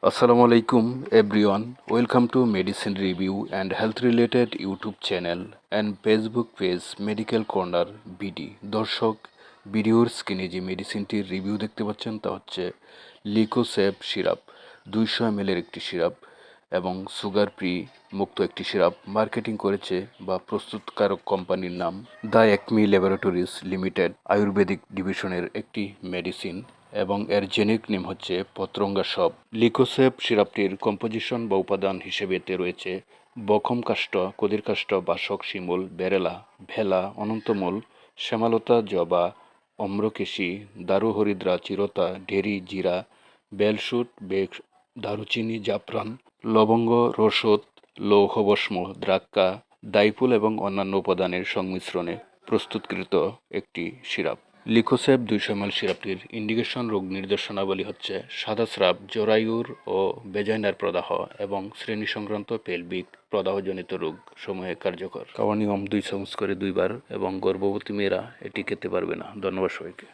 Assalamu alaikum everyone. Welcome to Medicine Review and Health Related YouTube channel and Facebook page Medical Corner BD. দর্শক ভিডিওর স্ক্রিনে যে মেডিসিনটির review দেখতে পাচ্ছেন তা হচ্ছে লিকোসেপ সিরাপ 200 ml এর একটি সিরাপ এবং সুগার ফ্রি মুক্ত একটি সিরাপ মার্কেটিং করেছে বা প্রস্তুতকারক কোম্পানির নাম the Acme laboratories limited Ayurvedic ডিভিশনের একটি মেডিসিন এবং এর জেনেরিক নেম হচ্ছে পত্রঙ্গা সব। লিকোসেপ সিরাপটির কম্পোজিশন বা উপাদান হিসেবে এতে রয়েছে বখম কাষ্ঠ, কদির কাষ্ঠ, বাসক, শিমুল, বেরেলা, ভেলা, অনন্তমূল, শ্যামালতা, জবা, অম্রকেশী, দারুহরিদ্রা, চিরতা, ঢেরি, জিরা, বেলশুট, দারুচিনি, জাফরান, লবঙ্গ, রসদ, লৌহভস্ম, দ্রাক্ষা, দাইফুল এবং অন্যান্য উপাদানের সংমিশ্রণে প্রস্তুতকৃত একটি সিরাপ। লিকোসেপ 200 ml সিরাপটির ইন্ডিকেশন রোগ নির্দেশনাবলী হচ্ছে সাদা স্রাব, জরায়ুর ও ভেজাইনার প্রদাহ এবং শ্রেণী সংক্রান্ত পেলভিক প্রদাহজনিত রোগ সমূহে কার্যকর। খাওয়া নিয়ম 2 চামচ করে 2 বার এবং গর্ভবতী মেয়েরা এটি খেতে পারবে না। ধন্যবাদ সবাইকে।